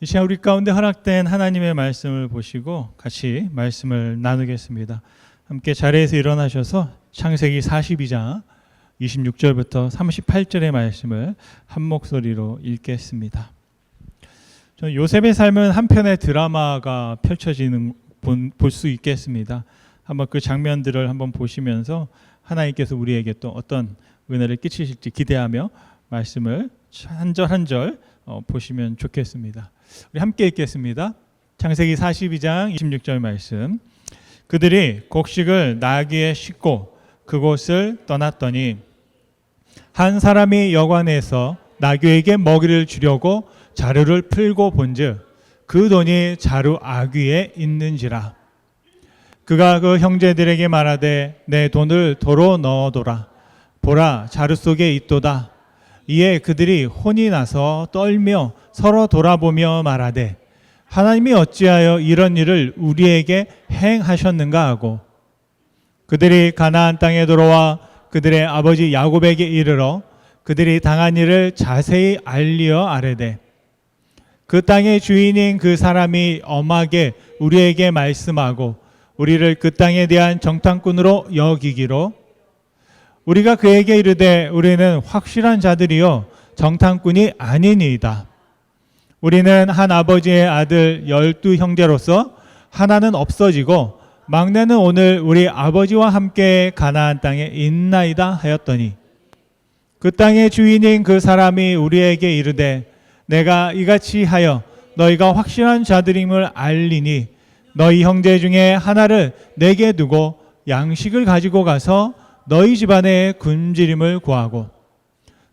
이 시간 우리 가운데 허락된 하나님의 말씀을 보시고 같이 말씀을 나누겠습니다. 함께 자리에서 일어나셔서 창세기 42장 26절부터 38절의 말씀을 한 목소리로 읽겠습니다. 저는 요셉의 삶은 한편의 드라마가 펼쳐지는 볼 수 있겠습니다. 한번 그 장면들을 한번 보시면서 하나님께서 우리에게 또 어떤 은혜를 끼치실지 기대하며 말씀을 한 절 한 절 보시면 좋겠습니다. 우리 함께 읽겠습니다. 창세기 42장 26절 말씀. 그들이 곡식을 나귀에 싣고 그곳을 떠났더니 한 사람이 여관에서 나귀에게 먹이를 주려고 자루를 풀고 본즉 그 돈이 자루 아귀에 있는지라. 그가 그 형제들에게 말하되 내 돈을 도로 넣어둬라. 보라, 자루 속에 있도다. 이에 그들이 혼이 나서 떨며 서로 돌아보며 말하되 하나님이 어찌하여 이런 일을 우리에게 행하셨는가 하고, 그들이 가나안 땅에 들어와 그들의 아버지 야곱에게 이르러 그들이 당한 일을 자세히 알리어 아뢰되 그 땅의 주인인 그 사람이 엄하게 우리에게 말씀하고 우리를 그 땅에 대한 정탐꾼으로 여기기로 우리가 그에게 이르되 우리는 확실한 자들이요 정탐꾼이 아니니이다. 우리는 한 아버지의 아들 12 형제로서 하나는 없어지고 막내는 오늘 우리 아버지와 함께 가나안 땅에 있나이다 하였더니 그 땅의 주인인 그 사람이 우리에게 이르되 내가 이같이 하여 너희가 확실한 자들임을 알리니 너희 형제 중에 하나를 내게 두고 양식을 가지고 가서 너희 집안에 굶주림을 구하고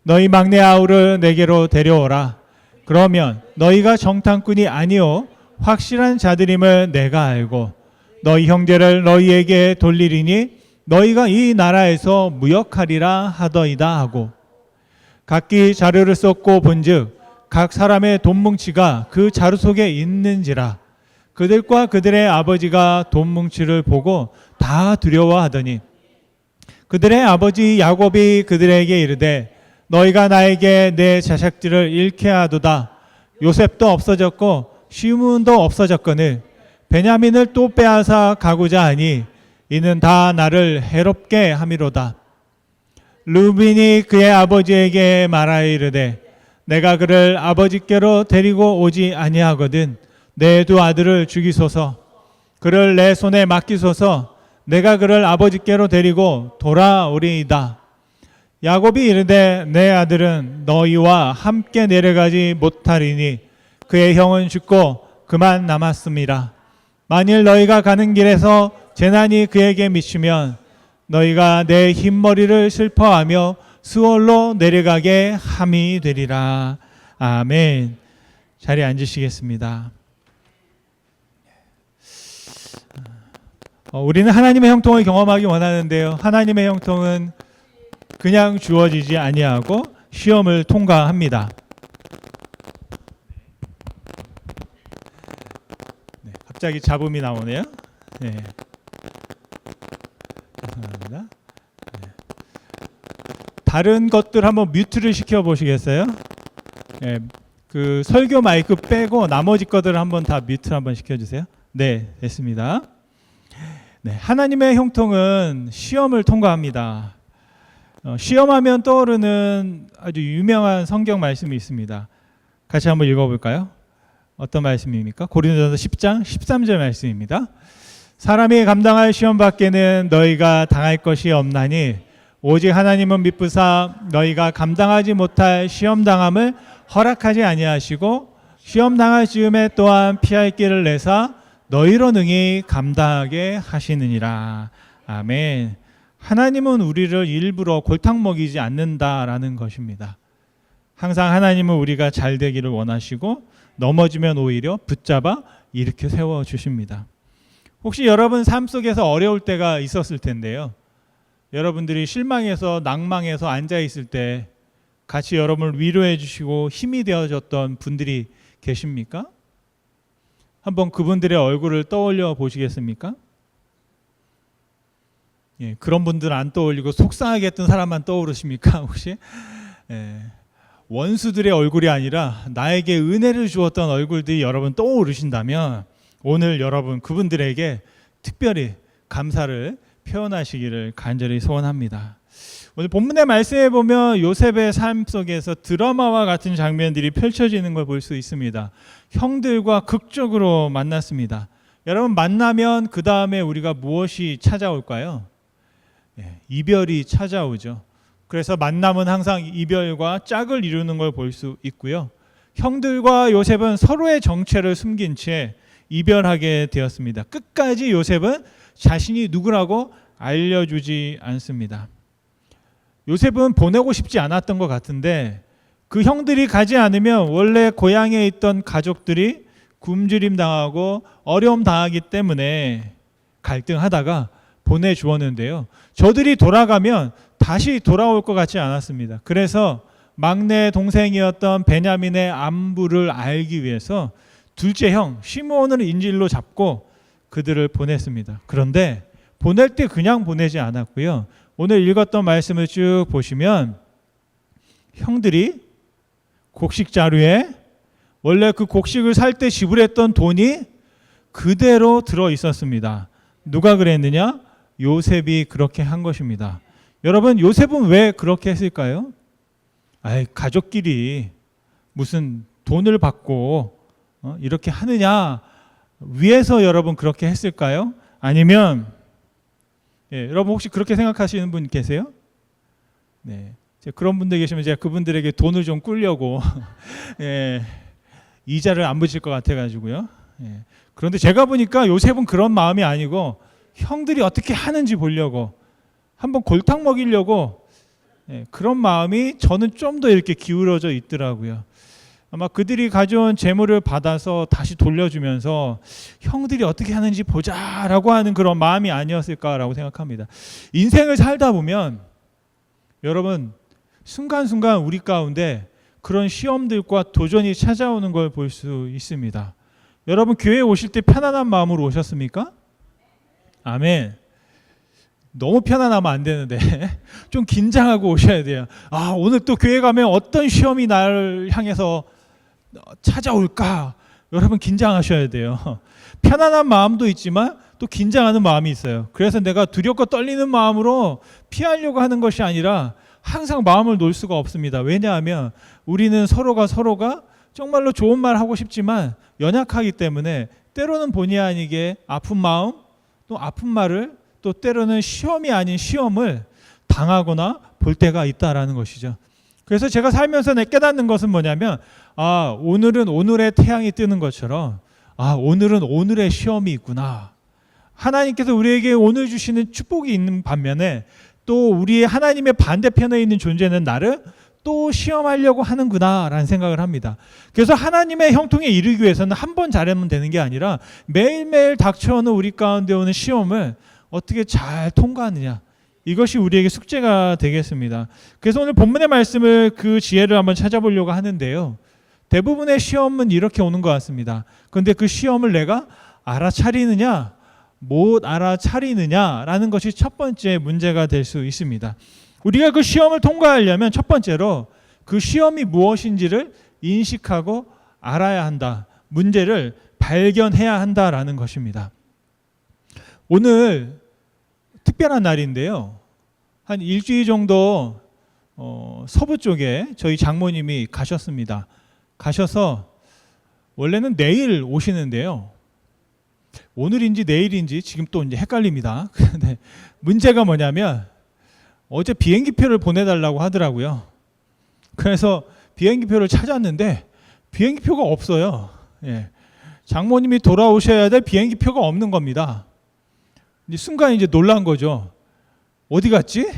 너희 막내 아우를 내게로 데려오라. 그러면 너희가 정탐꾼이 아니요 확실한 자들임을 내가 알고 너희 형제를 너희에게 돌리리니 너희가 이 나라에서 무역하리라 하더이다 하고 각기 자루를 쏟고 본즉 각 사람의 돈뭉치가 그 자루 속에 있는지라. 그들과 그들의 아버지가 돈뭉치를 보고 다 두려워하더니 그들의 아버지 야곱이 그들에게 이르되 너희가 나에게 내 자식들을 잃게 하도다. 요셉도 없어졌고 시므온도 없어졌거늘 베냐민을 또 빼앗아 가고자 하니 이는 다 나를 해롭게 함이로다. 르우벤이 그의 아버지에게 말하여 이르되 내가 그를 아버지께로 데리고 오지 아니하거든 내 두 아들을 죽이소서. 그를 내 손에 맡기소서. 내가 그를 아버지께로 데리고 돌아오리이다. 야곱이 이르되 내 아들은 너희와 함께 내려가지 못하리니 그의 형은 죽고 그만 남았습니다. 만일 너희가 가는 길에서 재난이 그에게 미치면 너희가 내 흰머리를 슬퍼하며 수월로 내려가게 함이 되리라. 아멘. 자리에 앉으시겠습니다. 우리는 하나님의 형통을 경험하기 원하는데요. 하나님의 형통은 그냥 주어지지 아니하고 시험을 통과합니다. 네, 갑자기 잡음이 나오네요. 네. 죄송합니다. 네. 다른 것들 한번 뮤트를 시켜 보시겠어요? 네, 그 설교 마이크 빼고 나머지 것들 한번 다 뮤트 한번 시켜주세요. 네, 됐습니다. 네, 하나님의 형통은 시험을 통과합니다. 시험하면 떠오르는 아주 유명한 성경 말씀이 있습니다. 같이 한번 읽어볼까요? 어떤 말씀입니까? 고린도전서 10장 13절 말씀입니다. 사람이 감당할 시험 밖에는 너희가 당할 것이 없나니 오직 하나님은 미쁘사 너희가 감당하지 못할 시험 당함을 허락하지 아니하시고 시험 당할 즈음에 또한 피할 길을 내사 너희로 능히 감당하게 하시느니라. 아멘. 하나님은 우리를 일부러 골탕 먹이지 않는다라는 것입니다. 항상 하나님은 우리가 잘 되기를 원하시고 넘어지면 오히려 붙잡아 일으켜 세워주십니다. 혹시 여러분 삶 속에서 어려울 때가 있었을 텐데요. 여러분들이 실망해서 낭망해서 앉아있을 때 같이 여러분을 위로해 주시고 힘이 되어줬던 분들이 계십니까? 한번 그분들의 얼굴을 떠올려 보시겠습니까? 예, 그런 분들은 안 떠올리고 속상하게 했던 사람만 떠오르십니까? 혹시? 예, 원수들의 얼굴이 아니라 나에게 은혜를 주었던 얼굴들이 여러분 떠오르신다면 오늘 여러분 그분들에게 특별히 감사를 표현하시기를 간절히 소원합니다. 오늘 본문의 말씀에 보면 요셉의 삶 속에서 드라마와 같은 장면들이 펼쳐지는 걸 볼 수 있습니다. 형들과 극적으로 만났습니다. 여러분 만나면 그 다음에 우리가 무엇이 찾아올까요? 이별이 찾아오죠. 그래서 만남은 항상 이별과 짝을 이루는 걸 볼 수 있고요. 형들과 요셉은 서로의 정체를 숨긴 채 이별하게 되었습니다. 끝까지 요셉은 자신이 누구라고 알려주지 않습니다. 요셉은 보내고 싶지 않았던 것 같은데 그 형들이 가지 않으면 원래 고향에 있던 가족들이 굶주림 당하고 어려움 당하기 때문에 갈등하다가 보내주었는데요. 저들이 돌아가면 다시 돌아올 것 같지 않았습니다. 그래서 막내 동생이었던 베냐민의 안부를 알기 위해서 둘째 형 시므온을 인질로 잡고 그들을 보냈습니다. 그런데 보낼 때 그냥 보내지 않았고요. 오늘 읽었던 말씀을 쭉 보시면 형들이 곡식 자루에 원래 그 곡식을 살 때 지불했던 돈이 그대로 들어 있었습니다. 누가 그랬느냐? 요셉이 그렇게 한 것입니다. 여러분 요셉은 왜 그렇게 했을까요? 가족끼리 무슨 돈을 받고 이렇게 하느냐 위해서 여러분 그렇게 했을까요? 아니면 여러분 혹시 그렇게 생각하시는 분 계세요? 네, 그런 분들 계시면 제가 그분들에게 돈을 좀 꿀려고 이자를 안 붙일 것 같아가지고요. 그런데 제가 보니까 요셉은 그런 마음이 아니고 형들이 어떻게 하는지 보려고 한번 골탕 먹이려고 그런 마음이 저는 좀 더 이렇게 기울어져 있더라고요. 아마 그들이 가져온 재물을 받아서 다시 돌려주면서 형들이 어떻게 하는지 보자라고 하는 그런 마음이 아니었을까라고 생각합니다. 인생을 살다 보면 여러분 순간순간 우리 가운데 그런 시험들과 도전이 찾아오는 걸 볼 수 있습니다. 여러분 교회에 오실 때 편안한 마음으로 오셨습니까? 아멘. 너무 편안하면 안 되는데 좀 긴장하고 오셔야 돼요. 오늘 또 교회 가면 어떤 시험이 나를 향해서 찾아올까? 여러분 긴장하셔야 돼요. 편안한 마음도 있지만 또 긴장하는 마음이 있어요. 그래서 내가 두렵고 떨리는 마음으로 피하려고 하는 것이 아니라 항상 마음을 놓을 수가 없습니다. 왜냐하면 우리는 서로가 정말로 좋은 말 하고 싶지만 연약하기 때문에 때로는 본의 아니게 아픈 마음 또 아픈 말을 또 때로는 시험이 아닌 시험을 당하거나 볼 때가 있다라는 것이죠. 그래서 제가 살면서 깨닫는 것은 뭐냐면 오늘은 오늘의 태양이 뜨는 것처럼 오늘은 오늘의 시험이 있구나. 하나님께서 우리에게 오늘 주시는 축복이 있는 반면에 또 우리의 하나님의 반대편에 있는 존재는 나를 또 시험하려고 하는구나 라는 생각을 합니다. 그래서 하나님의 형통에 이르기 위해서는 한 번 잘하면 되는 게 아니라 매일매일 닥쳐오는 우리 가운데 오는 시험을 어떻게 잘 통과하느냐, 이것이 우리에게 숙제가 되겠습니다. 그래서 오늘 본문의 말씀을 그 지혜를 한번 찾아보려고 하는데요. 대부분의 시험은 이렇게 오는 것 같습니다. 그런데 그 시험을 내가 알아차리느냐 못 알아차리느냐라는 것이 첫 번째 문제가 될 수 있습니다. 우리가 그 시험을 통과하려면 첫 번째로 그 시험이 무엇인지를 인식하고 알아야 한다. 문제를 발견해야 한다라는 것입니다. 오늘 특별한 날인데요. 한 일주일 정도 서부 쪽에 저희 장모님이 가셨습니다. 가셔서 원래는 내일 오시는데요. 오늘인지 내일인지 지금 또 이제 헷갈립니다. 그런데 문제가 뭐냐면 어제 비행기표를 보내달라고 하더라고요. 그래서 비행기표를 찾았는데 비행기표가 없어요. 장모님이 돌아오셔야 될 비행기표가 없는 겁니다. 이제 순간 이제 놀란 거죠. 어디 갔지?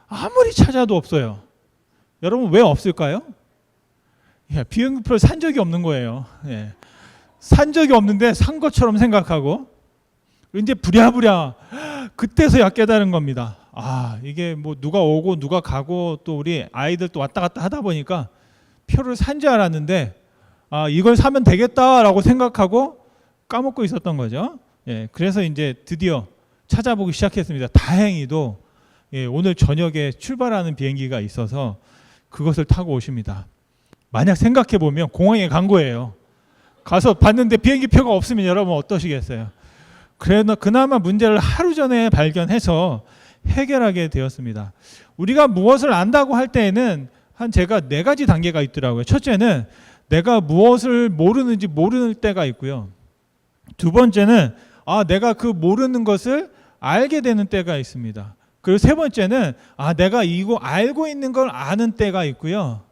아무리 찾아도 없어요. 여러분 왜 없을까요? 비행기표를 산 적이 없는 거예요. 산 적이 없는데 산 것처럼 생각하고 이제 부랴부랴 그때서야 깨달은 겁니다. 이게 뭐 누가 오고 누가 가고 또 우리 아이들 또 왔다 갔다 하다 보니까 표를 산 줄 알았는데 이걸 사면 되겠다라고 생각하고 까먹고 있었던 거죠. 그래서 이제 드디어 찾아보기 시작했습니다. 다행히도 오늘 저녁에 출발하는 비행기가 있어서 그것을 타고 오십니다. 만약 생각해 보면 공항에 간 거예요. 가서 봤는데 비행기표가 없으면 여러분 어떠시겠어요? 그래도 그나마 문제를 하루 전에 발견해서 해결하게 되었습니다. 우리가 무엇을 안다고 할 때에는 제가 4가지 단계가 있더라고요. 첫째는 내가 무엇을 모르는지 모르는 때가 있고요. 두 번째는 내가 그 모르는 것을 알게 되는 때가 있습니다. 그리고 세 번째는 내가 이거 알고 있는 걸 아는 때가 있고요.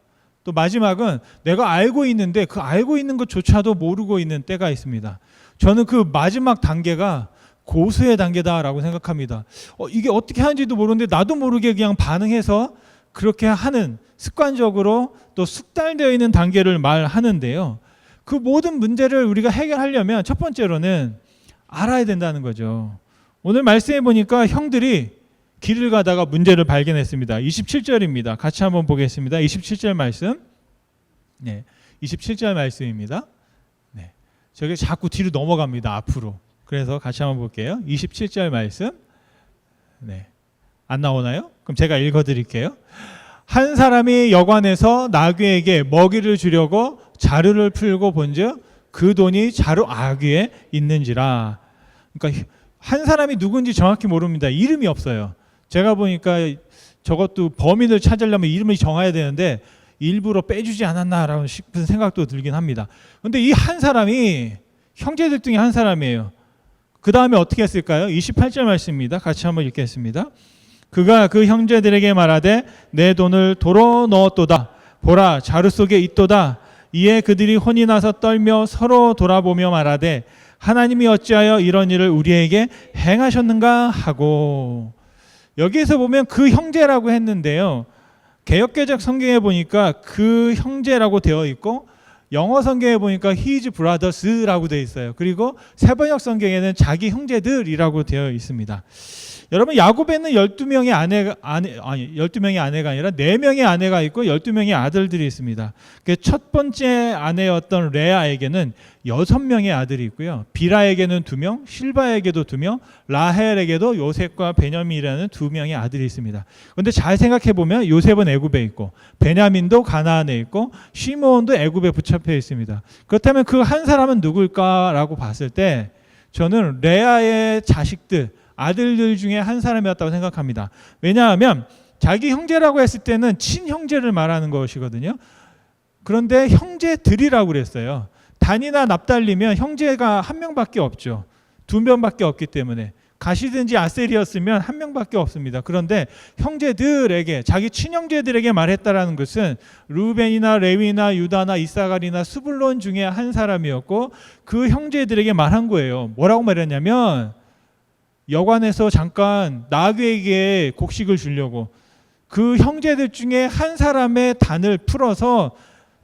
또 마지막은 내가 알고 있는데 그 알고 있는 것조차도 모르고 있는 때가 있습니다. 저는 그 마지막 단계가 고수의 단계다라고 생각합니다. 이게 어떻게 하는지도 모르는데 나도 모르게 그냥 반응해서 그렇게 하는, 습관적으로 또 숙달되어 있는 단계를 말하는데요. 그 모든 문제를 우리가 해결하려면 첫 번째로는 알아야 된다는 거죠. 오늘 말씀해 보니까 형들이 길을 가다가 문제를 발견했습니다. 27절입니다. 같이 한번 보겠습니다. 27절 말씀. 네, 27절 말씀입니다. 네, 저게 자꾸 뒤로 넘어갑니다. 앞으로. 그래서 같이 한번 볼게요. 27절 말씀. 네, 안 나오나요? 그럼 제가 읽어드릴게요. 한 사람이 여관에서 나귀에게 먹이를 주려고 자루를 풀고 본즉 그 돈이 자루 아귀에 있는지라. 그러니까 한 사람이 누군지 정확히 모릅니다. 이름이 없어요. 제가 보니까 저것도 범인을 찾으려면 이름을 정해야 되는데 일부러 빼주지 않았나라는 싶은 생각도 들긴 합니다. 그런데 이 한 사람이 형제들 중에 한 사람이에요. 그 다음에 어떻게 했을까요? 28절 말씀입니다. 같이 한번 읽겠습니다. 그가 그 형제들에게 말하되 내 돈을 도로 넣었도다. 보라 자루 속에 있도다. 이에 그들이 혼이 나서 떨며 서로 돌아보며 말하되 하나님이 어찌하여 이런 일을 우리에게 행하셨는가 하고. 여기에서 보면 그 형제라고 했는데요. 개역개적 성경에 보니까 그 형제라고 되어 있고 영어 성경에 보니까 his brothers라고 되어 있어요. 그리고 새번역 성경에는 자기 형제들이라고 되어 있습니다. 여러분 야곱에는 12명의 아내가 4명의 아내가 있고 12명의 아들들이 있습니다. 첫 번째 아내였던 레아에게는 6명의 아들이 있고요. 빌하에게는 2명, 실바에게도 2명, 라헬에게도 요셉과 베냐민이라는 2명의 아들이 있습니다. 그런데 잘 생각해 보면 요셉은 애굽에 있고 베냐민도 가나안에 있고 시므온도 애굽에 붙잡혀 있습니다. 그렇다면 그 한 사람은 누굴까라고 봤을 때 저는 레아의 자식들 아들들 중에 한 사람이었다고 생각합니다. 왜냐하면 자기 형제라고 했을 때는 친형제를 말하는 것이거든요. 그런데 형제들이라고 그랬어요. 단이나 납달리면 형제가 한 명밖에 없죠. 2명밖에 없기 때문에. 가시든지 아셀이었으면 한 명밖에 없습니다. 그런데 형제들에게, 자기 친형제들에게 말했다라는 것은 루벤이나 레위나 유다나 이사갈이나 스불론 중에 한 사람이었고 그 형제들에게 말한 거예요. 뭐라고 말했냐면 여관에서 잠깐 나귀에게 곡식을 주려고 그 형제들 중에 한 사람의 단을 풀어서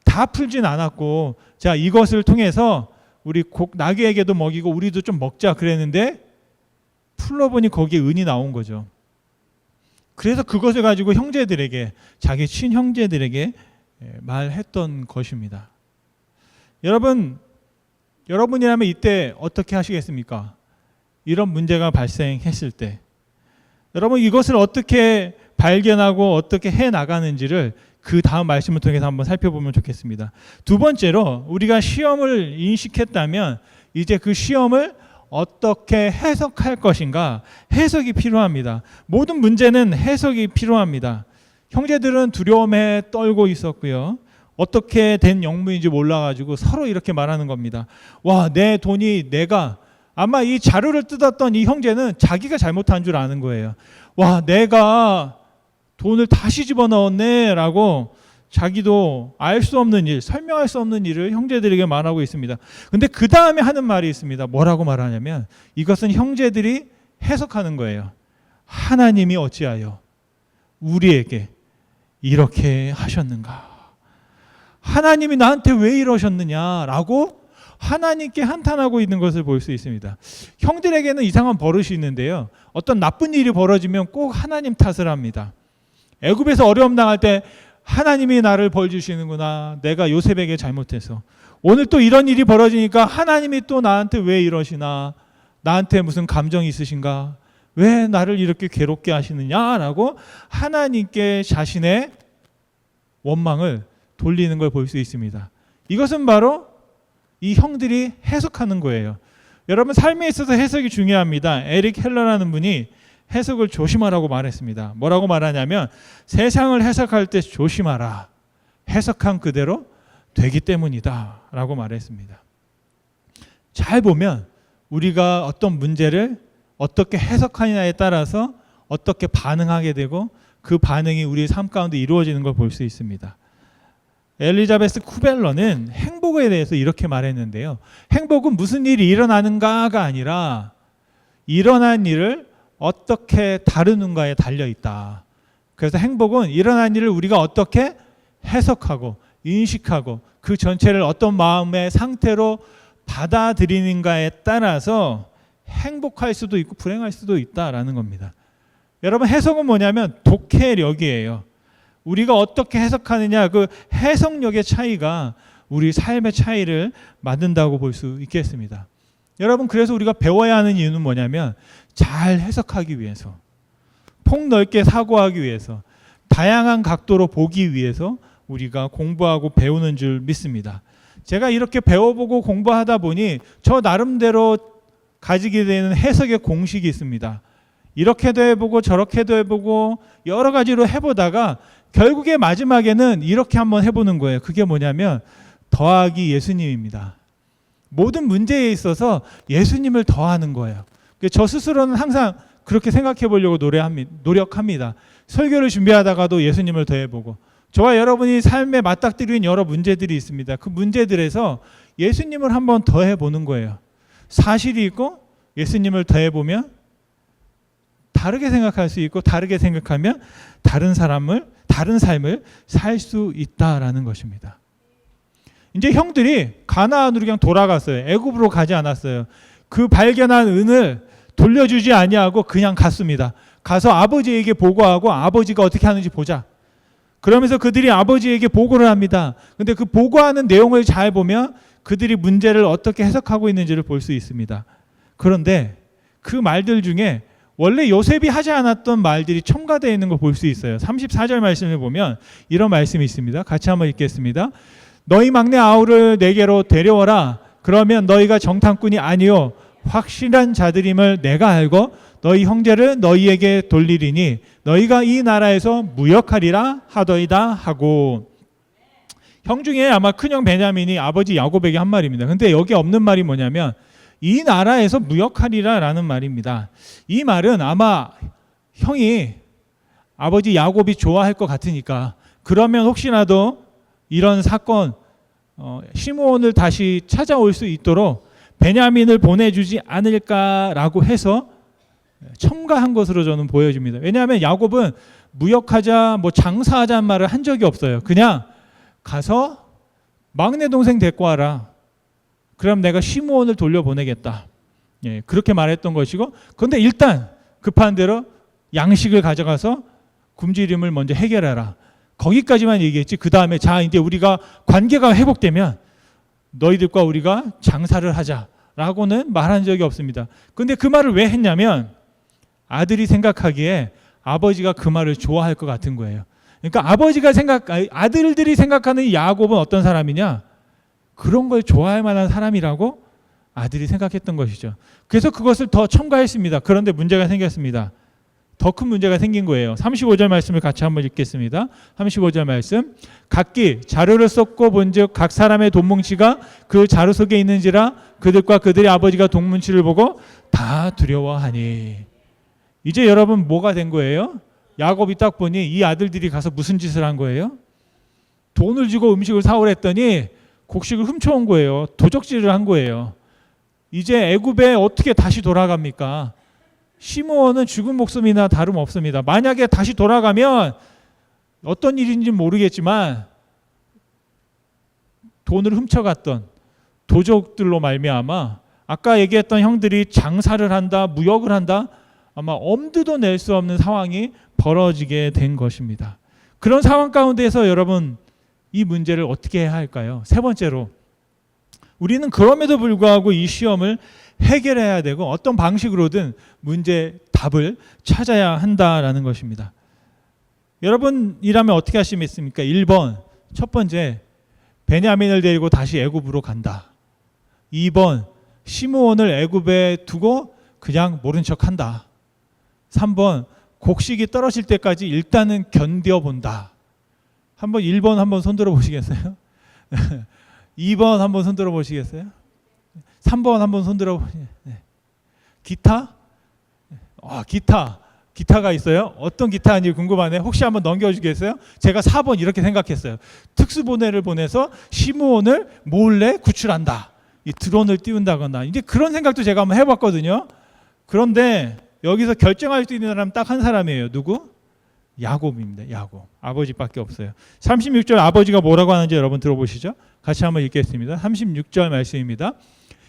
다 풀진 않았고 자 이것을 통해서 우리 나귀에게도 먹이고 우리도 좀 먹자 그랬는데 풀러보니 거기에 은이 나온 거죠. 그래서 그것을 가지고 형제들에게 자기 친형제들에게 말했던 것입니다. 여러분이라면 이때 어떻게 하시겠습니까? 이런 문제가 발생했을 때 여러분 이것을 어떻게 발견하고 어떻게 해나가는지를 그 다음 말씀을 통해서 한번 살펴보면 좋겠습니다. 두 번째로 우리가 시험을 인식했다면 이제 그 시험을 어떻게 해석할 것인가 해석이 필요합니다. 모든 문제는 해석이 필요합니다. 형제들은 두려움에 떨고 있었고요. 어떻게 된 영문인지 몰라가지고 서로 이렇게 말하는 겁니다. 와, 내 돈이 내가 아마 이 자루를 뜯었던 이 형제는 자기가 잘못한 줄 아는 거예요. 와, 내가 돈을 다시 집어넣었네 라고 자기도 알 수 없는 일, 설명할 수 없는 일을 형제들에게 말하고 있습니다. 근데 그 다음에 하는 말이 있습니다. 뭐라고 말하냐면 이것은 형제들이 해석하는 거예요. 하나님이 어찌하여 우리에게 이렇게 하셨는가? 하나님이 나한테 왜 이러셨느냐라고 하나님께 한탄하고 있는 것을 볼 수 있습니다. 형들에게는 이상한 버릇이 있는데요. 어떤 나쁜 일이 벌어지면 꼭 하나님 탓을 합니다. 애굽에서 어려움 당할 때 하나님이 나를 벌 주시는구나. 내가 요셉에게 잘못해서. 오늘 또 이런 일이 벌어지니까 하나님이 또 나한테 왜 이러시나. 나한테 무슨 감정이 있으신가. 왜 나를 이렇게 괴롭게 하시느냐라고 하나님께 자신의 원망을 돌리는 걸 볼 수 있습니다. 이것은 바로 이 형들이 해석하는 거예요. 여러분, 삶에 있어서 해석이 중요합니다. 에릭 헬러라는 분이 해석을 조심하라고 말했습니다. 뭐라고 말하냐면 세상을 해석할 때 조심하라. 해석한 그대로 되기 때문이다 라고 말했습니다. 잘 보면 우리가 어떤 문제를 어떻게 해석하느냐에 따라서 어떻게 반응하게 되고 그 반응이 우리의 삶 가운데 이루어지는 걸 볼 수 있습니다. 엘리자베스 쿠벨러는 행복에 대해서 이렇게 말했는데요. 행복은 무슨 일이 일어나는가가 아니라 일어난 일을 어떻게 다루는가에 달려있다. 그래서 행복은 일어난 일을 우리가 어떻게 해석하고 인식하고 그 전체를 어떤 마음의 상태로 받아들이는가에 따라서 행복할 수도 있고 불행할 수도 있다라는 겁니다. 여러분, 해석은 뭐냐면 독해력이에요. 우리가 어떻게 해석하느냐, 그 해석력의 차이가 우리 삶의 차이를 만든다고 볼 수 있겠습니다. 여러분, 그래서 우리가 배워야 하는 이유는 뭐냐면 잘 해석하기 위해서, 폭넓게 사고하기 위해서, 다양한 각도로 보기 위해서 우리가 공부하고 배우는 줄 믿습니다. 제가 이렇게 배워보고 공부하다 보니 저 나름대로 가지게 되는 해석의 공식이 있습니다. 이렇게도 해보고 저렇게도 해보고 여러 가지로 해보다가 결국에 마지막에는 이렇게 한번 해보는 거예요. 그게 뭐냐면 더하기 예수님입니다. 모든 문제에 있어서 예수님을 더하는 거예요. 저 스스로는 항상 그렇게 생각해 보려고 노력합니다. 설교를 준비하다가도 예수님을 더해보고, 저와 여러분이 삶에 맞닥뜨린 여러 문제들이 있습니다. 그 문제들에서 예수님을 한번 더해보는 거예요. 사실이 있고 예수님을 더해보면 다르게 생각할 수 있고, 다르게 생각하면 다른 삶을 살 수 있다라는 것입니다. 이제 형들이 가나안으로 그냥 돌아갔어요. 애굽으로 가지 않았어요. 그 발견한 은을 돌려주지 아니하고 그냥 갔습니다. 가서 아버지에게 보고하고 아버지가 어떻게 하는지 보자. 그러면서 그들이 아버지에게 보고를 합니다. 근데 그 보고하는 내용을 잘 보면 그들이 문제를 어떻게 해석하고 있는지를 볼 수 있습니다. 그런데 그 말들 중에 원래 요셉이 하지 않았던 말들이 첨가되어 있는 걸 볼 수 있어요. 34절 말씀을 보면 이런 말씀이 있습니다. 같이 한번 읽겠습니다. 너희 막내 아우를 내게로 데려오라. 그러면 너희가 정탐꾼이 아니요 확실한 자들임을 내가 알고 너희 형제를 너희에게 돌리리니 너희가 이 나라에서 무역하리라 하더이다 하고. 형 중에 아마 큰형 베냐민이 아버지 야곱에게 한 말입니다. 근데 여기 없는 말이 뭐냐면 이 나라에서 무역하리라 라는 말입니다. 이 말은 아마 형이 아버지 야곱이 좋아할 것 같으니까, 그러면 혹시라도 이런 사건 시므온을 다시 찾아올 수 있도록 베냐민을 보내주지 않을까라고 해서 첨가한 것으로 저는 보여집니다. 왜냐하면 야곱은 무역하자 장사하자는 말을 한 적이 없어요. 그냥 가서 막내 동생 데리고 와라. 그럼 내가 시므온을 돌려보내겠다. 예, 그렇게 말했던 것이고, 그런데 일단 급한 대로 양식을 가져가서 굶주림을 먼저 해결해라. 거기까지만 얘기했지. 그 다음에 자 이제 우리가 관계가 회복되면 너희들과 우리가 장사를 하자라고는 말한 적이 없습니다. 그런데 그 말을 왜 했냐면 아들이 생각하기에 아버지가 그 말을 좋아할 것 같은 거예요. 그러니까 아들들이 생각하는 이 야곱은 어떤 사람이냐? 그런 걸 좋아할 만한 사람이라고 아들이 생각했던 것이죠. 그래서 그것을 더 첨가했습니다. 그런데 문제가 생겼습니다. 더 큰 문제가 생긴 거예요. 35절 말씀을 같이 한번 읽겠습니다. 35절 말씀. 각기 자루를 쏟고 본즉 각 사람의 돈뭉치가 그 자루 속에 있는지라 그들과 그들의 아버지가 돈뭉치를 보고 다 두려워하니. 이제 여러분 뭐가 된 거예요? 야곱이 딱 보니 이 아들들이 가서 무슨 짓을 한 거예요? 돈을 주고 음식을 사오랬더니 곡식을 훔쳐온 거예요. 도적질을 한 거예요. 이제 애굽에 어떻게 다시 돌아갑니까? 시므온은 죽은 목숨이나 다름없습니다. 만약에 다시 돌아가면 어떤 일인지 모르겠지만 돈을 훔쳐갔던 도적들로 말미암아 아까 얘기했던 형들이 장사를 한다, 무역을 한다, 아마 엄두도 낼 수 없는 상황이 벌어지게 된 것입니다. 그런 상황 가운데서 여러분 이 문제를 어떻게 해야 할까요? 세 번째로, 우리는 그럼에도 불구하고 이 시험을 해결해야 되고 어떤 방식으로든 문제 답을 찾아야 한다라는 것입니다. 여러분이라면 어떻게 하시겠습니까? 1번 첫 번째, 베냐민을 데리고 다시 애굽으로 간다. 2번, 시므온을 애굽에 두고 그냥 모른 척한다. 3번, 곡식이 떨어질 때까지 일단은 견뎌본다. 한번 1번 한번 손들어 보시겠어요? 2번 한번 손들어 보시겠어요? 3번 한번 손들어 보시겠어요? 네. 기타? 기타가 있어요? 어떤 기타인지 궁금하네. 혹시 한번 넘겨주겠어요? 제가 4번 이렇게 생각했어요. 특수보내를 보내서 시므온을 몰래 구출한다. 이 드론을 띄운다거나. 이제 그런 생각도 제가 한번 해봤거든요. 그런데 여기서 결정할 수 있는 사람은 딱 한 사람이에요. 누구? 야곱입니다. 야곱. 아버지밖에 없어요. 36절 아버지가 뭐라고 하는지 여러분 들어보시죠. 같이 한번 읽겠습니다. 36절 말씀입니다.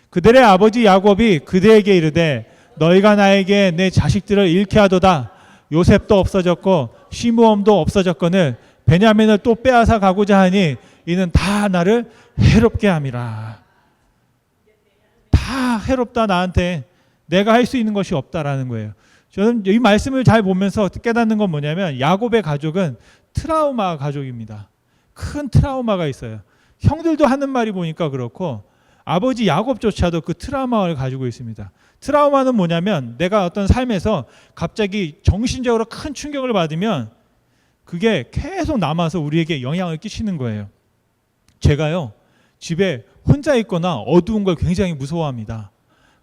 그들의 아버지 야곱이 그대에게 이르되 너희가 나에게 내 자식들을 잃게 하도다. 요셉도 없어졌고 시므온도 없어졌거늘 베냐민을 또 빼앗아 가고자 하니 이는 다 나를 해롭게 함이라. 다 해롭다. 나한테 내가 할 수 있는 것이 없다라는 거예요. 저는 이 말씀을 잘 보면서 깨닫는 건 뭐냐면 야곱의 가족은 트라우마 가족입니다. 큰 트라우마가 있어요. 형들도 하는 말이 보니까 그렇고 아버지 야곱조차도 그 트라우마를 가지고 있습니다. 트라우마는 뭐냐면 내가 어떤 삶에서 갑자기 정신적으로 큰 충격을 받으면 그게 계속 남아서 우리에게 영향을 끼치는 거예요. 제가요, 집에 혼자 있거나 어두운 걸 굉장히 무서워합니다.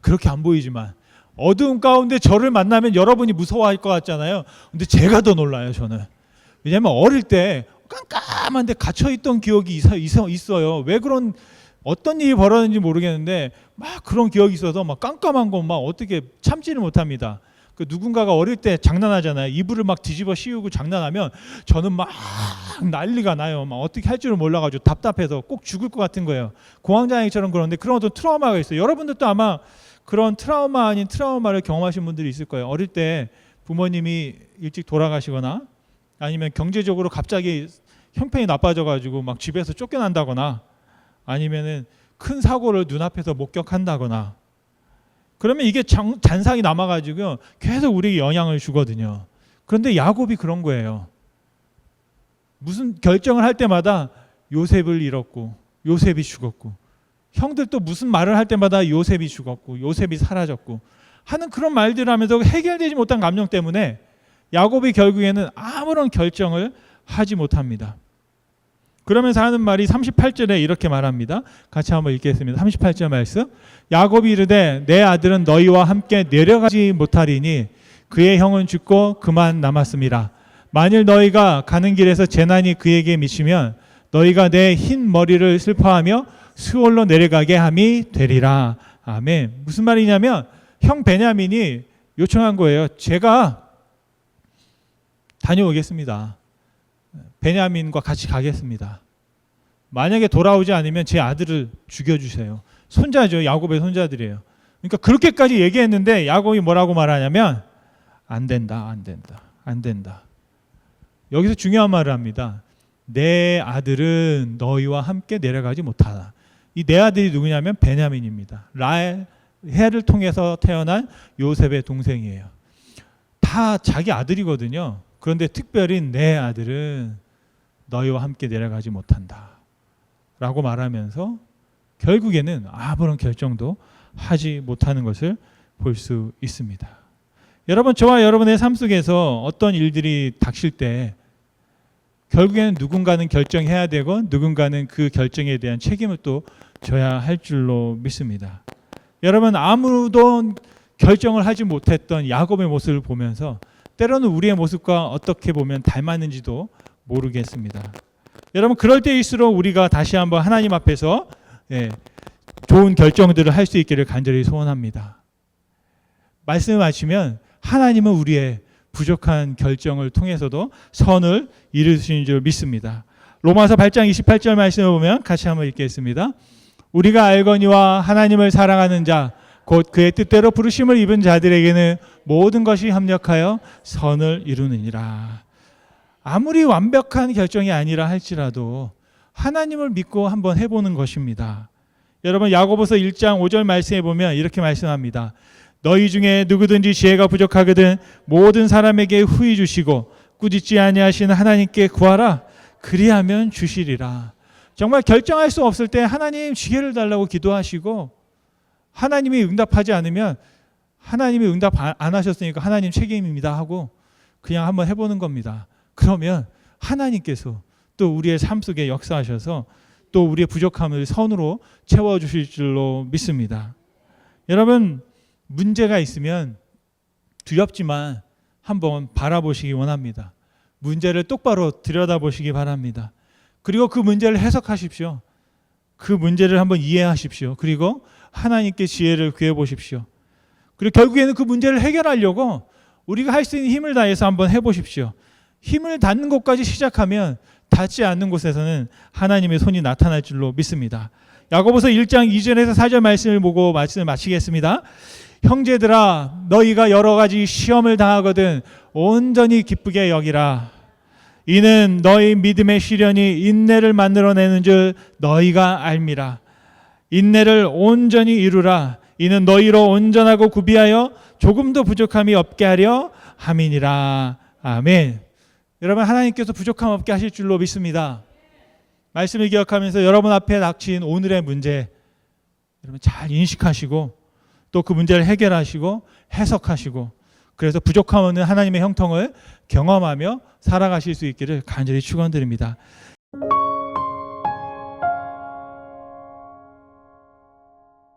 그렇게 안 보이지만 어두운 가운데 저를 만나면 여러분이 무서워할 것 같잖아요. 근데 제가 더 놀라요, 저는. 왜냐하면 어릴 때 깜깜한데 갇혀있던 기억이 있어요. 왜 그런 어떤 일이 벌어졌는지 모르겠는데 막 그런 기억이 있어서 막 깜깜한 거 막 어떻게 참지를 못합니다. 그 누군가가 어릴 때 장난하잖아요. 이불을 막 뒤집어 씌우고 장난하면 저는 막 난리가 나요. 막 어떻게 할 줄을 몰라가지고 답답해서 꼭 죽을 것 같은 거예요. 공황장애처럼. 그런데 그런 어떤 트라우마가 있어요. 여러분들도 아마 그런 트라우마 아닌 트라우마를 경험하신 분들이 있을 거예요. 어릴 때 부모님이 일찍 돌아가시거나 아니면 경제적으로 갑자기 형편이 나빠져가지고 막 집에서 쫓겨난다거나 아니면은 큰 사고를 눈앞에서 목격한다거나 그러면 이게 잔상이 남아가지고 계속 우리에게 영향을 주거든요. 그런데 야곱이 그런 거예요. 무슨 결정을 할 때마다 요셉을 잃었고 요셉이 죽었고 형들도 무슨 말을 할 때마다 요셉이 죽었고 요셉이 사라졌고 하는 그런 말들을 하면서 해결되지 못한 감정 때문에 야곱이 결국에는 아무런 결정을 하지 못합니다. 그러면서 하는 말이 38절에 이렇게 말합니다. 같이 한번 읽겠습니다. 38절 말씀. 야곱이 이르되 내 아들은 너희와 함께 내려가지 못하리니 그의 형은 죽고 그만 남았음이라. 만일 너희가 가는 길에서 재난이 그에게 미치면 너희가 내 흰 머리를 슬퍼하며 수월로 내려가게 함이 되리라. 아멘. 무슨 말이냐면 형 베냐민이 요청한 거예요. 제가 다녀오겠습니다. 베냐민과 같이 가겠습니다. 만약에 돌아오지 않으면 제 아들을 죽여주세요. 손자죠. 야곱의 손자들이에요. 그러니까 그렇게까지 얘기했는데 야곱이 뭐라고 말하냐면 안 된다. 여기서 중요한 말을 합니다. 내 아들은 너희와 함께 내려가지 못하다. 이 내 아들이 누구냐면 베냐민입니다. 라헬을 통해서 태어난 요셉의 동생이에요. 다 자기 아들이거든요. 그런데 특별히 내 아들은 너희와 함께 내려가지 못한다 라고 말하면서 결국에는 아무런 결정도 하지 못하는 것을 볼 수 있습니다. 여러분, 저와 여러분의 삶 속에서 어떤 일들이 닥칠 때 결국에는 누군가는 결정해야 되고 누군가는 그 결정에 대한 책임을 또 져야 할 줄로 믿습니다. 여러분, 아무도 결정을 하지 못했던 야곱의 모습을 보면서 때로는 우리의 모습과 어떻게 보면 닮았는지도 모르겠습니다. 여러분, 그럴 때일수록 우리가 다시 한번 하나님 앞에서 좋은 결정들을 할 수 있기를 간절히 소원합니다. 말씀을 마치면 하나님은 우리의 부족한 결정을 통해서도 선을 이루시는 줄 믿습니다. 로마서 8장 28절 말씀을 보면 같이 한번 읽겠습니다. 우리가 알거니와 하나님을 사랑하는 자 곧 그의 뜻대로 부르심을 입은 자들에게는 모든 것이 협력하여 선을 이루느니라. 아무리 완벽한 결정이 아니라 할지라도 하나님을 믿고 한번 해보는 것입니다. 여러분, 야고보서 1장 5절 말씀에 보면 이렇게 말씀합니다. 너희 중에 누구든지 지혜가 부족하거든 모든 사람에게 후히 주시고 꾸짖지 아니하시는 하나님께 구하라. 그리하면 주시리라. 정말 결정할 수 없을 때 하나님 지혜를 달라고 기도하시고, 하나님이 응답하지 않으면 하나님이 응답 안 하셨으니까 하나님 책임입니다 하고 그냥 한번 해보는 겁니다. 그러면 하나님께서 또 우리의 삶 속에 역사하셔서 또 우리의 부족함을 선으로 채워주실 줄로 믿습니다. 여러분, 문제가 있으면 두렵지만 한번 바라보시기 원합니다. 문제를 똑바로 들여다보시기 바랍니다. 그리고 그 문제를 해석하십시오. 그 문제를 한번 이해하십시오. 그리고 하나님께 지혜를 구해보십시오. 그리고 결국에는 그 문제를 해결하려고 우리가 할 수 있는 힘을 다해서 한번 해보십시오. 힘을 닿는 곳까지 시작하면 닿지 않는 곳에서는 하나님의 손이 나타날 줄로 믿습니다. 야고보서 1장 2절에서 4절 말씀을 보고 말씀을 마치겠습니다. 형제들아, 너희가 여러 가지 시험을 당하거든 온전히 기쁘게 여기라. 이는 너희 믿음의 시련이 인내를 만들어내는 줄 너희가 알미라. 인내를 온전히 이루라. 이는 너희로 온전하고 구비하여 조금도 부족함이 없게 하려 함이니라. 아멘. 여러분, 하나님께서 부족함 없게 하실 줄로 믿습니다. 말씀을 기억하면서 여러분 앞에 닥친 오늘의 문제 여러분 잘 인식하시고 또 그 문제를 해결하시고 해석하시고, 그래서 부족함 없는 하나님의 형통을 경험하며 살아가실 수 있기를 간절히 축원드립니다.